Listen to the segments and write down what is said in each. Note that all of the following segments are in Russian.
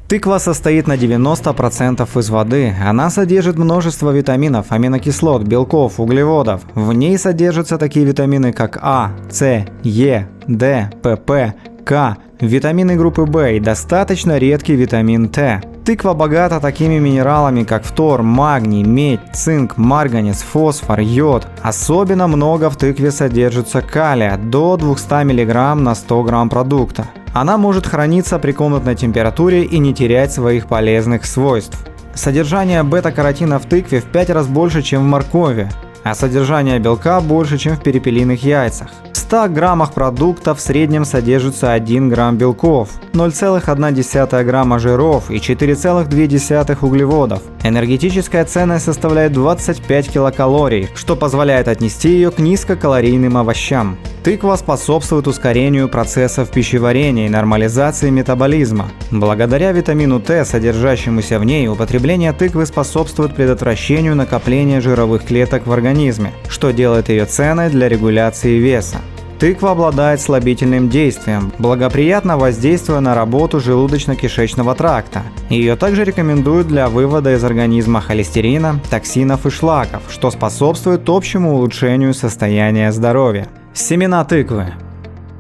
Тыква состоит на 90% из воды. Она содержит множество витаминов, аминокислот, белков, углеводов. В ней содержатся такие витамины, как А, С, Е, Д, ПП, К, витамины группы В и достаточно редкий витамин Т. Тыква богата такими минералами, как фтор, магний, медь, цинк, марганец, фосфор, йод. Особенно много в тыкве содержится калия, до 200 мг на 100 грамм продукта. Она может храниться при комнатной температуре и не терять своих полезных свойств. Содержание бета-каротина в тыкве в 5 раз больше, чем в моркови, а содержание белка больше, чем в перепелиных яйцах. В 100 граммах продукта в среднем содержится 1 грамм белков, 0,1 грамма жиров и 4,2 углеводов. Энергетическая ценность составляет 25 килокалорий, что позволяет отнести ее к низкокалорийным овощам. Тыква способствует ускорению процессов пищеварения и нормализации метаболизма. Благодаря витамину Т, содержащемуся в ней, употребление тыквы способствует предотвращению накопления жировых клеток в организме, что делает ее ценной для регуляции веса. Тыква обладает слабительным действием, благоприятно воздействуя на работу желудочно-кишечного тракта. Ее также рекомендуют для вывода из организма холестерина, токсинов и шлаков, что способствует общему улучшению состояния здоровья. Семена тыквы.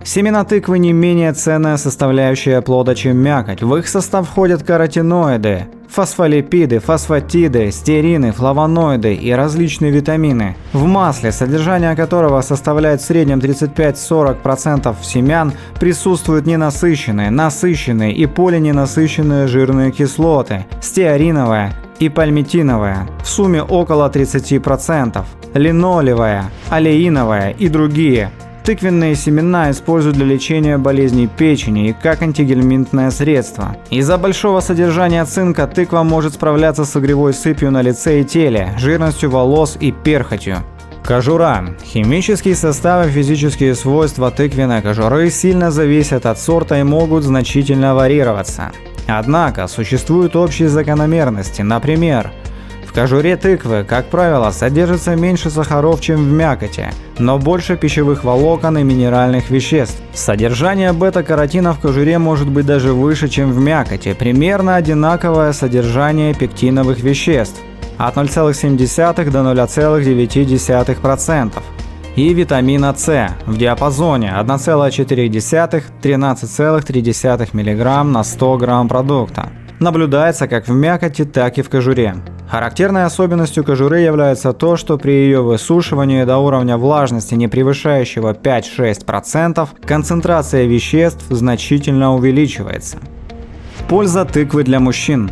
Семена тыквы не менее ценная составляющая плода, чем мякоть. В их состав входят каротиноиды, фосфолипиды, фосфатиды, стерины, флавоноиды и различные витамины. В масле, содержание которого составляет в среднем 35-40% семян, присутствуют ненасыщенные, насыщенные и полиненасыщенные жирные кислоты, стеариновая и пальмитиновая, в сумме около 30%, линолевая, олеиновая и другие. Тыквенные семена используют для лечения болезней печени и как антигельминтное средство. Из-за большого содержания цинка тыква может справляться с угревой сыпью на лице и теле, жирностью волос и перхотью. Кожура. Химический состав и физические свойства тыквенной кожуры сильно зависят от сорта и могут значительно варьироваться. Однако существуют общие закономерности, например, в кожуре тыквы, как правило, содержится меньше сахаров, чем в мякоти, но больше пищевых волокон и минеральных веществ. Содержание бета-каротина в кожуре может быть даже выше, чем в мякоти, примерно одинаковое содержание пектиновых веществ от 0,7 до 0,9%. И витамина С в диапазоне 1,4–13,3 мг на 100 грамм продукта. Наблюдается как в мякоти, так и в кожуре. Характерной особенностью кожуры является то, что при ее высушивании до уровня влажности, не превышающего 5–6%, концентрация веществ значительно увеличивается. Польза тыквы для мужчин.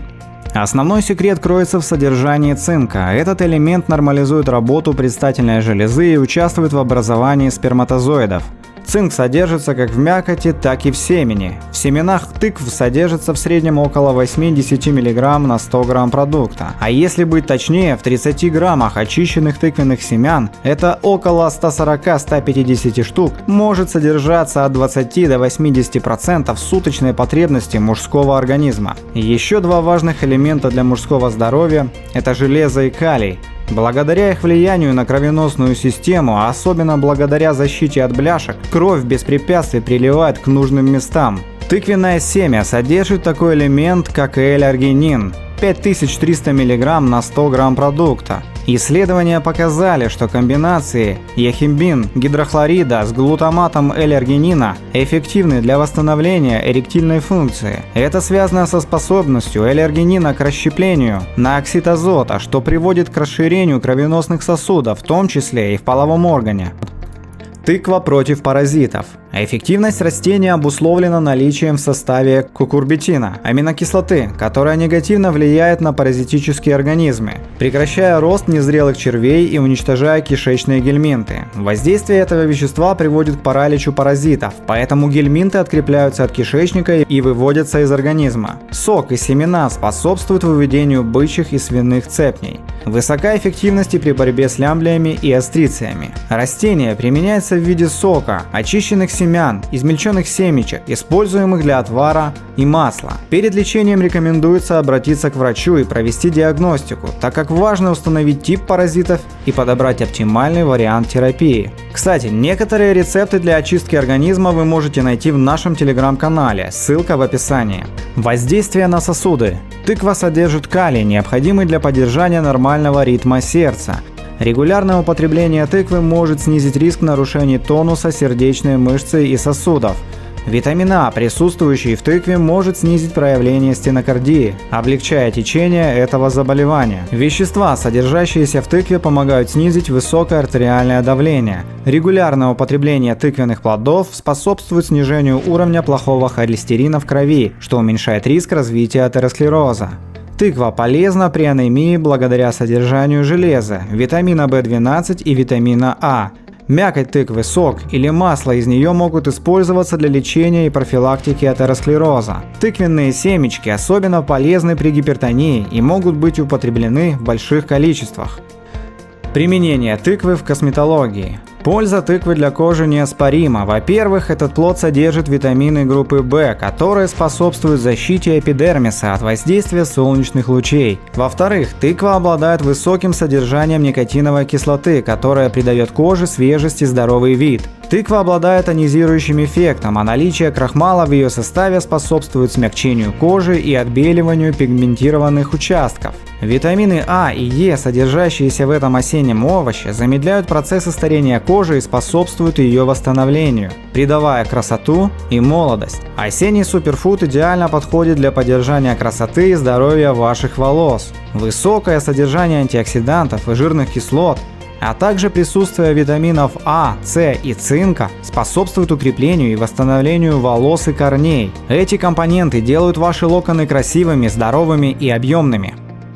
Основной секрет кроется в содержании цинка. Этот элемент нормализует работу предстательной железы и участвует в образовании сперматозоидов. Цинк содержится как в мякоти, так и в семени. В семенах тыкв содержится в среднем около 8–10 мг на 100 грамм продукта. А если быть точнее, в 30 граммах очищенных тыквенных семян, это около 140–150 штук, может содержаться от 20 до 80% суточной потребности мужского организма. Еще два важных элемента для мужского здоровья – это железо и калий. Благодаря их влиянию на кровеносную систему, а особенно благодаря защите от бляшек, кровь без препятствий приливает к нужным местам. Тыквенное семя содержит такой элемент, как L-аргинин – 5300 мг на 100 грамм продукта. Исследования показали, что комбинации ехимбин гидрохлорида с глутаматом L-аргинина эффективны для восстановления эректильной функции. Это связано со способностью L-аргинина к расщеплению на оксид азота, что приводит к расширению кровеносных сосудов, в том числе и в половом органе. Тыква против паразитов. Эффективность растения обусловлена наличием в составе кукурбитина, аминокислоты, которая негативно влияет на паразитические организмы, прекращая рост незрелых червей и уничтожая кишечные гельминты. Воздействие этого вещества приводит к параличу паразитов, поэтому гельминты открепляются от кишечника и выводятся из организма. Сок и семена способствуют выведению бычьих и свиных цепней. Высока эффективность при борьбе с лямблиями и астрициями. Растение применяется в виде сока, очищенных семян семян, измельченных семечек, используемых для отвара и масла. Перед лечением рекомендуется обратиться к врачу и провести диагностику, так как важно установить тип паразитов и подобрать оптимальный вариант терапии. Кстати, некоторые рецепты для очистки организма вы можете найти в нашем телеграм-канале, ссылка в описании. Воздействие на сосуды. Тыква содержит калий, необходимый для поддержания нормального ритма сердца. Регулярное употребление тыквы может снизить риск нарушений тонуса сердечной мышцы и сосудов. Витамин А, присутствующий в тыкве, может снизить проявление стенокардии, облегчая течение этого заболевания. Вещества, содержащиеся в тыкве, помогают снизить высокое артериальное давление. Регулярное употребление тыквенных плодов способствует снижению уровня плохого холестерина в крови, что уменьшает риск развития атеросклероза. Тыква полезна при анемии благодаря содержанию железа, витамина В12 и витамина А. Мякоть тыквы, сок или масло из нее могут использоваться для лечения и профилактики атеросклероза. Тыквенные семечки особенно полезны при гипертонии и могут быть употреблены в больших количествах. Применение тыквы в косметологии. Польза тыквы для кожи неоспорима. Во-первых, этот плод содержит витамины группы В, которые способствуют защите эпидермиса от воздействия солнечных лучей. Во-вторых, тыква обладает высоким содержанием никотиновой кислоты, которая придает коже свежесть и здоровый вид. Тыква обладает тонизирующим эффектом, а наличие крахмала в ее составе способствует смягчению кожи и отбеливанию пигментированных участков. Витамины А и Е, содержащиеся в этом осеннем овоще, замедляют процессы старения кожи и способствуют ее восстановлению, придавая красоту и молодость. Осенний суперфуд идеально подходит для поддержания красоты и здоровья ваших волос. Высокое содержание антиоксидантов и жирных кислот, а также присутствие витаминов А, С и цинка способствует укреплению и восстановлению волос и корней. Эти компоненты делают ваши локоны красивыми, здоровыми и объемными.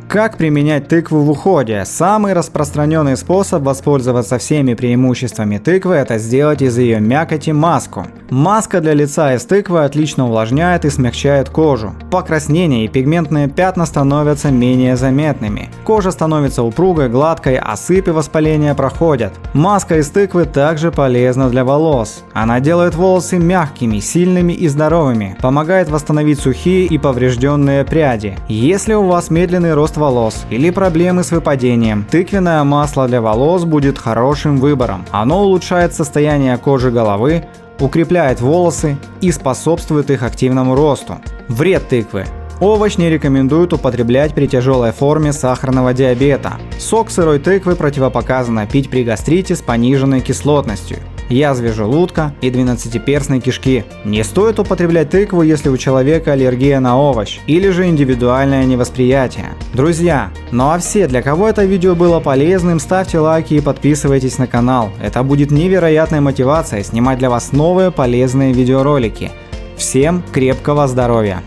Как применять тыкву в уходе? Самый распространенный способ воспользоваться всеми преимуществами тыквы – это сделать из ее мякоти маску. Маска для лица из тыквы отлично увлажняет и смягчает кожу. Покраснение и пигментные пятна становятся менее заметными. Кожа становится упругой, гладкой, а сыпь и воспаления проходят. Маска из тыквы также полезна для волос. Она делает волосы мягкими, сильными и здоровыми, помогает восстановить сухие и поврежденные пряди. Если у вас медленный рост волос или проблемы с выпадением, тыквенное масло для волос будет хорошим выбором. Оно улучшает состояние кожи головы, укрепляет волосы и способствует их активному росту. Вред тыквы. Овощ не рекомендуют употреблять при тяжелой форме сахарного диабета. Сок сырой тыквы противопоказано пить при гастрите с пониженной кислотностью, язве желудка и двенадцатиперстной кишки. Не стоит употреблять тыкву, если у человека аллергия на овощ или же индивидуальное невосприятие. Друзья, ну а все, для кого это видео было полезным, ставьте лайки и подписывайтесь на канал. Это будет невероятной мотивацией снимать для вас новые полезные видеоролики. Всем крепкого здоровья!